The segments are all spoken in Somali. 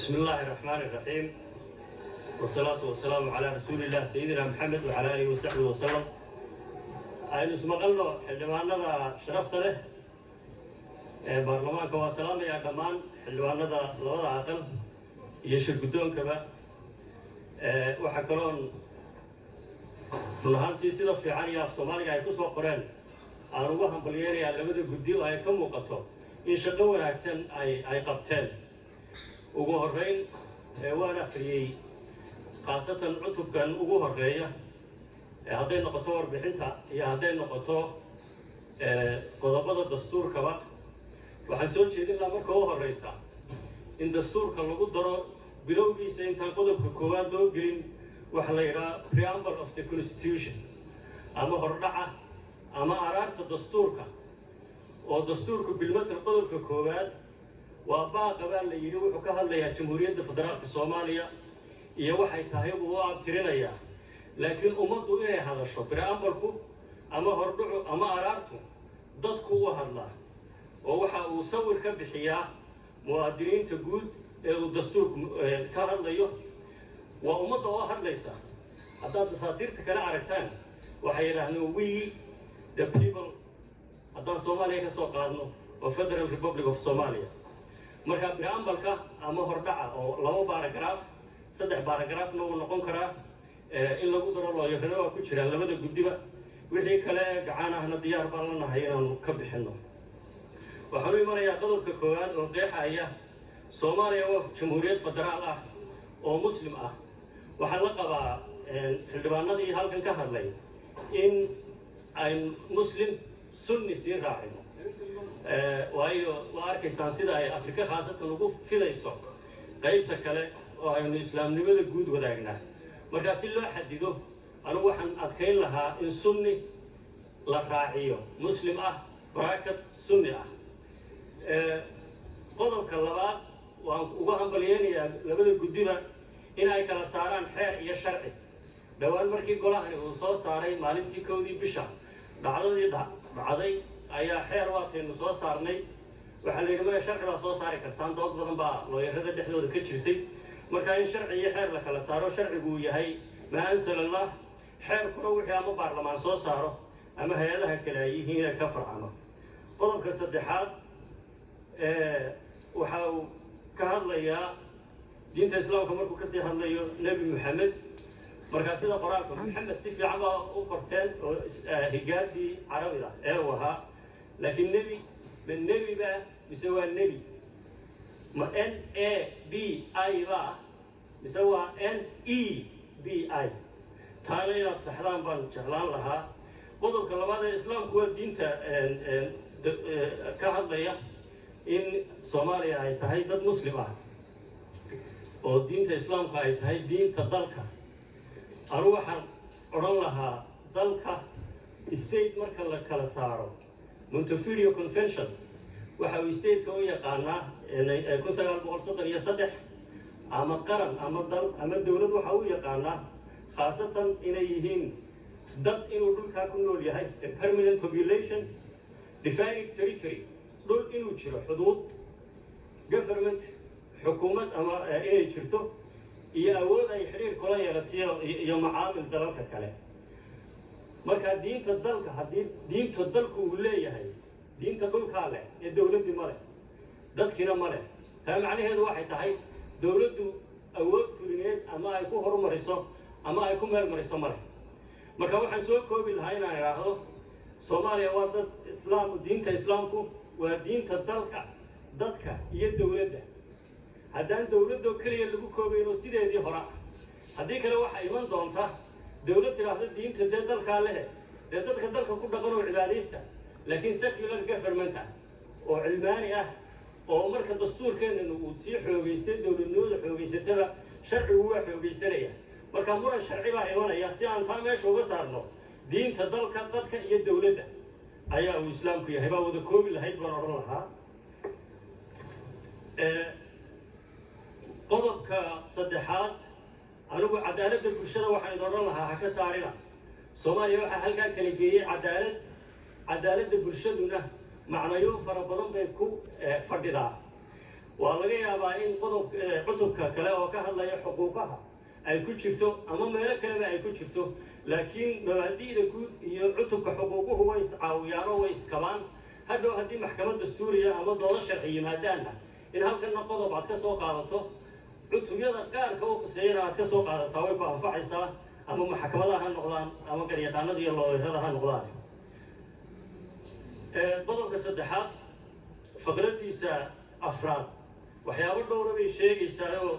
بسم الله الرحمن الرحيم والصلاة والسلام على رسول الله سيدنا محمد وعلى آله وصحبه وسلم. aynu ismaqalno xildhibaanada sharafta leh ee baarlamaanka waa salaamaya dhammaan xildhibaanada labada aqal iyo shirgudoonkaba. waxa kaloon run ahaantii sida fiican iyo af Soomaaliga ay ku soo qoreen aan ugu hambalyeerayaa labada guddi oo ay ka muuqato in shaqo wanaagsan ay qabteen. ugu horeyn waan akhriyay khaasatan cutubkan ugu horeeya hadday noqoto warbixinta iyo hadday noqoto qodobada dastuurkaba. waxaan soo jeedin lahaa marka ugu horeysa in dastuurka lagu daro bilowgiisa intaan qodobka koowaad loo gelin waxa la yidhaha preamble of the constitution ama hordhaca ama araarta dastuurka oo dastuurku bilmatan qodobka koowaad waa baaqa baa la yidhi wuxuu ka hadlayaa jamhuuriyadda federaalka Soomaaliya iyo waxay tahay uu abtirinayaa. laakiin ummaddu inay hadasho preamble-ku ama hordhacu ama araartu dadku u hadlaa oo waxa uu sawir ka bixiyaa muwaadiniinta guud ee uu dastuurku ka hadlayo. waa ummadda oo hadlaysa. haddaad dastuurta kala aragtaan waxay yidhaahdeen we the people haddaan Soomaaliya ka soo qaadno oo Federal Republic of Somalia. marka preamble-ka ama hordhaca oo laba baaragraaf saddex baaragraafna uu noqon karaa in lagu daro looyarada waa ku jiraan labada guddiba. wixii kale gacan ahna diyaar baan la nahay inaanu ka bixinno. waxaanu imanayaa qodobka koowaad oo qeexaya Soomaaliya waa jamhuuriyad federaal ah oo muslim ah. waxaan la qabaa xildhibaanadii halkan ka hadlay in ay muslim sunni sii raacino waayo waa arkaysaan sida ay Afrika khaasatan ugu fidayso qaybta kale oo aynu islaamnimada guud wadaagnaa. marka si loo xadido anigu waxaan adkayn lahaa in sunni la raaciyo muslim ah bracket sunni ah. qodobka labaad waan uga hambalyeynayaa labada guddiba in ay kala saaraan xeer iyo sharci. dhowaan markii golahani uu soo saaray maalintii 1 bisha dhacdadii dhacday ayaa xeer waataynu soo saarnay. waxaa la yidhi ma sharci baa soo saari kartaan dood badan baa looyarada dhexdooda ka jirtay. marka in sharci iyo xeer la kala saaro sharcigu yahay ma ansalallah xeerkuna wixii ama baarlamaan soo saaro ama hay'adaha kale ay yihiin ka farcano. qodobka saddexaad waxa uu ka hadlayaa diinta islaamka markuu ka sii hadlayo nebi Maxamed. marka sida quraanka Maxamed si fiican baa u qorteen oo higaadii carabida ee uu ahaa. laakiin nebi baa mise waa nebi ma NABI baa mise waa NEBI. taana inaad saxdaan baan jeclaan lahaa. qodobka labaad ee islaamku waa diinta ka hadlaya in Soomaaliya ay tahay dad muslim ah oo diinta islaamka ay tahay diinta dalka. anigu waxaan odhan lahaa dalka state marka la kala saaro Montevideo Convention waxa uu state-ka u yaqaanaa 1933 ama qaran ama dal ama dawlad waxa uu yaqaanaa khaasatan inay yihiin dad inuu dhulka ku nool yahay permanent population defined territory dhul inuu jiro xuduud government xukuumad ama inay jirto iyo awood ay xiriir kula yeelato iyo macaamil dalalka kale. marka diinta dalka haddii diinta dalku uu leeyahay diinta dhulka leh ee dawladdu ma leh dadkina ma leh. taa macnaheedu waxay tahay dawladdu awood fulineed ama ay ku horumariso ama ay ku meelmariso ma leh. marka waxaan soo koobi lahaa inaan idhaahdo Soomaaliya waa dad islaam. diinta islaamku waa diinta dalka dadka iyo dawladda. haddaan dawladdo kaliya lagu koobayno sideedii hore haddii kale waxaa iman doonta dawlad tiraahdo diinta dee dalkaa leh dee dadka dalka ku dhaqan oo cibaadaysta. laakiin secular government ah oo cilmaani ah oo marka dastuurkeenna uu sii xoogaystay dawladnimada xoogaysatada sharcigu waa xoogaysanaya. marka muran sharci baa imanaya. si aan taa meesha uga saarno diinta dalka dadka iyo dawladda ayaa uu islaamku yahay baa wada koobi lahayd baan odhan lahaa. qodobka saddexaad anigu cadaaladda bulshada waxaan odhan lahaa ha ka saarina. Soomaaliya waxaa halkaa kala geeyay cadaaladda bulshaduna macnayo fara badan bay ku fadhidaa. ولاقي يابا إن قطب كلا وكهلا يحقوقها أي كشفتو أما ما كلام أي كشفتو لكن مبادئ الكود يعطوك حقوقه هو يسعى ويس كمان هذه محكمة دستورية أما دولة شرعية مادانا إن هل كنا قضوا بعد كسوق عادته عطوا يدا قار كوك سيرا كسوق عادته ويبقى فاعسة أما محكمة لها النقلان أما قريتنا دي الله هذا النقلان بدو كسدحات فقرتي سا أفراد وحياة الدورة بشيء يساعدوا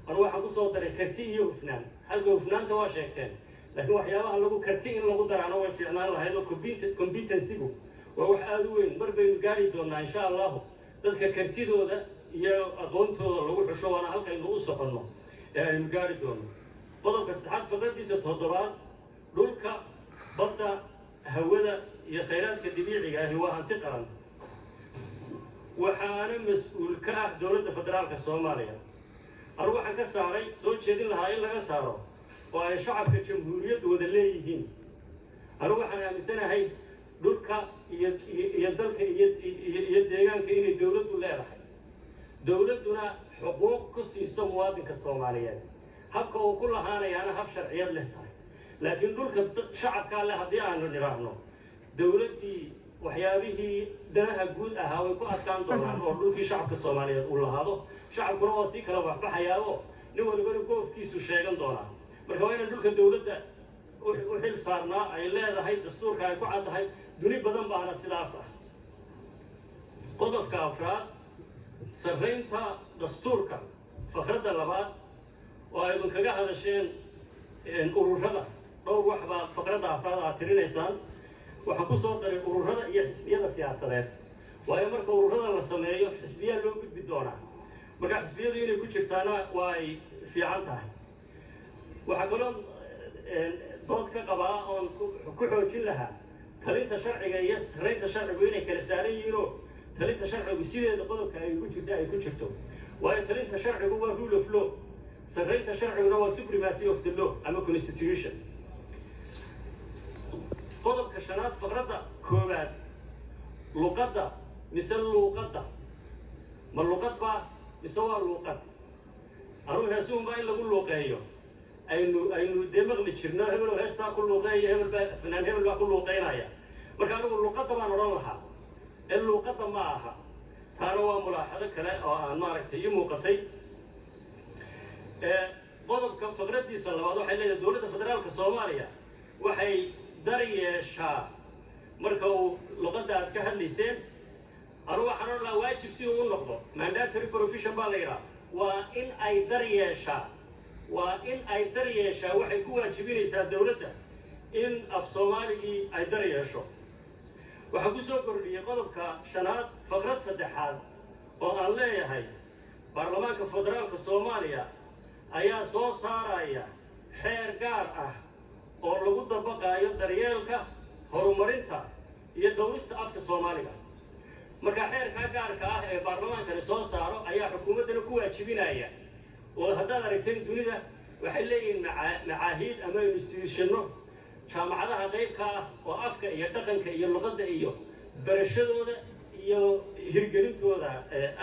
أنا واحد صوت كرتي يوفنان هل يوفنان تواشيكتين لكن وحياة لو كرتي إن لو درعنا وفعنا الله هذا كومبيتنسيبو وواحد وين مربي نقاري دونا إن شاء الله ذلك كرتي ده يا أقونته لو حشوا أنا هلك إنه أصحنا يعني نقاري دونا بدو كسدحات فقرتي ستهضرات دولك بطة هودا يا خيرات كدبيعية هو انتقرا وحنا مسؤول كأه دولة فدرالك الصومالية أروح عن كساري سوتش هذه الهاي اللي كساره وأي شعب كجمهورية ودليهين أروح عن مثلا هاي دولك يدلك يديان كإن الدولة ولا رح دولتنا حقوق كسيسة مواد كالصومالية حق وكل هذا يعني حق شرعية له لكن دولك شعب كان له هدي عنه نراهنه دولتي وحيابه دناها جود أهاوي كو أسكان دولار أردو في شعب الصومالية ولا هذا شعب كرواسي كلا بحياته نقول كوف كيسو شيئا دولار مركوين دولك الدولة وحيل صارنا أي لا هاي دستور كاي كو عاد هاي دوني بدن بعنا سلاسة قطف كأفراد سرينتا دستور كا فخرد اللبات وأيضا كجا هذا الشيء الأوروجلا لو واحد فقرد أفراد عترين إنسان waxaan ku soo daray ururada iyo xisbiyada siyaasadeed waayo marka ururada la sameeyo xisbiya loo gudbi doonaa marka xisbiyadu inay ku jirtaana waa ay fiican tahay waxa kaloo dood ka qabaa oon ku xoojin lahaa talinta sharciga iyo saraynta sharcigu inay kala saaran yihiinoo talinta sharcigu sideeda qodobka ay ku jirto waayo talinta sharcigu waa rule of law saraynta sharciguna waa supremacy of the law ama constitution قدم كشنات فقرة كوبات لقطة مثل لقطة ما اللقط با يسوى اللقط أروح هسوم باين لقول لقايو أينو دماغ لتشرنا هم لو هستا كل لقاية هم فنان هم لو كل لقاينا يا مركانو اللقطة ما نرونها اللقطة معها تاروا ملاحظة كلا أو أنا ركتي موقتي قدم كفقرة دي سلوا حيل الدولة الفدرالية الصومالية وحي دريشها مركو لغة كهالليسين أروح أنا لا واجب سيو النقطة mandatory profession بالغرا وإن أي دريشة وحي واجبين يسال دولته إن الصومالي أي دريشة وحبوا سوكر يقولوا كشنات فقرة صدحات وقال لي هاي برلمان كفدرال كصوماليا أيا صو صارايا حير قار oo lagu dabaqayo daryeelka horumarinta iyo dawlista afka Soomaaliga marka xeerka gaarka ah ee baarlamaanka soo saaro ayaa xukuumadda ku waajibinaya oo hadda aragteen dunida waxay leeyihiin macaahid ama institutionno jaamacadaha qaybka ah oo afka iyo dhaqanka iyo luqadda iyo barashadooda iyo hirgelintooda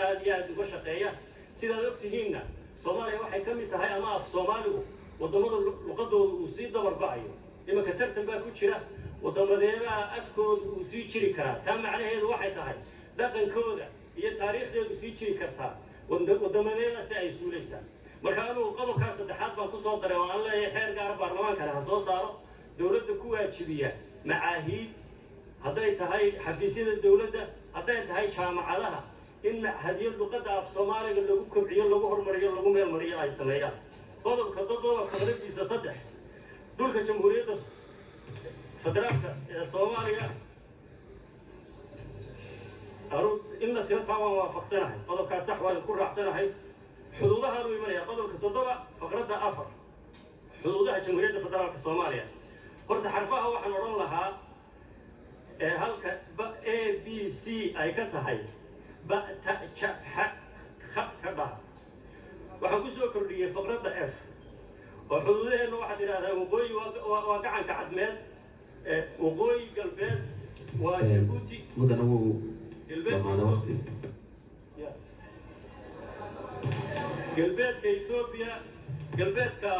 aad iyo aad uga shaqeeya sidaad ogtihiinna Soomaaliya waxay ka mid tahay ama af Soomaaligu wadamada luqadooda uu sii dabar baayo ima ka tartan baa ku jira wadamadeeda afkooda uu sii jiri karaa taa macnaheedu waxay tahay dhaqankooda iyo taariikhdeedu sii jiri kartaa wadamadeeda si ay suulaytaan marka anu qodobka saddexaad baan ku soo daray oo aan leeyahay xeer gaar baarlamaanka ha soo saaro dawladda ku waajibiya macaahid hadday tahay xafiisyada dawladda hadday tahay jaamacadaha in hadiyad luqadda af Soomaaliga lagu kobciyo lagu horumariyo lagu meel mariyo ay sameeyaan قدم كتطور خبرتي سصدح دول كجمهورية فدرالك الصومالية أرد إن تنتهى وافقسناها قدم كاسح ويذكر رأسناها حدودها رويمانية قدم كتطور فقرتها أفر حدودها جمهورية فدرالك الصومالية قلت حرفها وحن ورن لها هل A B C أي كتهاي ب ت ش ح خ كبها waxaan ku soo kordhiyay faqradda F oo xuduudaheena waxa tiraahdaa waqooyi waa gacanka cadmeed waqooyi galbeed waa Djibouti mudana uu dhamaada waqti galbeedka Ethiopia galbeedka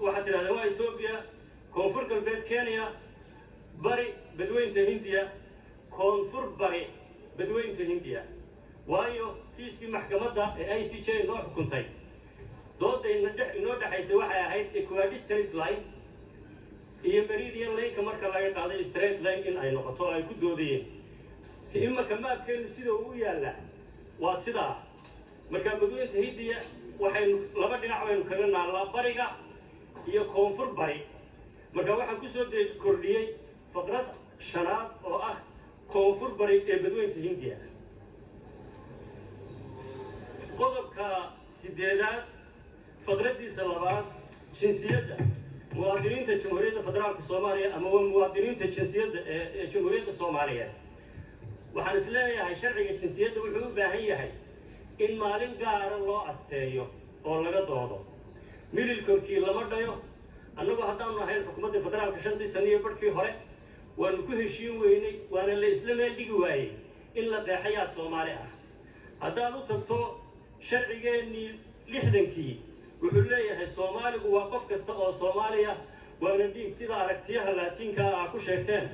waxa tiraahdaa waa Ethiopia koonfur galbeed Kenya bari badweynta Hindiya koonfur bari badweynta Hindiya waayo kiiskii maxkamadda ee ICJ noo xukuntay doodayna inoo dhaxaysay waxay ahayd equidistance line iyo meridian line marka laga qaaday straight line in ay noqoto ay ku doodayeen imaka maabkeenu sida uu yaala waa sida marka badweynta Hindiya waxay laba dhinac weyn kaga naalaa bariga iyo koonfur bari marka waxaan ku soo kordhiyay faqrad shanaad oo ah koonfur bari ee badweynta Hindiya qodobka sideedaad faqradiisa labaad jinsiyadda muwaadiniinta Jamhuuriyadda Federaalka Soomaaliya ama muwaadiniinta jinsiyadda ee Jamhuuriyadda Soomaaliya waxaan isleeyahay sharciga jinsiyadda wuxuu u baahan yahay in maalin gaar ah loo asteeyo oo laga doodo mililkoodkii lama dhayo annagu haddaan nahay xukuumadda federaalka 5 sano barkii hore waanu ku heshiin weynay waana la isla meel dhigi waayay in la qeexayaa Soomaali ah haddaan u tagto sharcigeennii 60kii wuxuu leeyahay Soomaaligu waa qof kasta oo Soomaaliya waana dhiig sida aragtiyaha Laatiinka ah ku sheegteen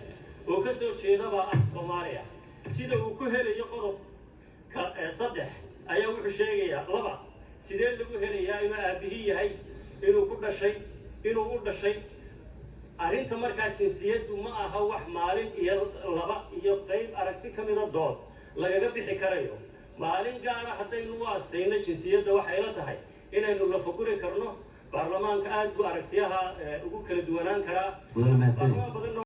oo ka soo jeedaba ah Soomaaliya sida uu ku helayo qodobka 3 ayaa wuxuu sheegayaa laba sidee lagu helayaa inuu aabihii yahay inuu ku dhashay inuu u dhashay arrinta markaa jinsiyaddu ma aha wax maalin iyo laba iyo qayb aragti kamid ah dood lagaga bixi karayo maalin gaar ah haddaynu u aastayno jinsiyadda waxay la tahay inaynu la fakuri karno baarlamaanka aad u aragtiyaha ugu kala duwanaan karaa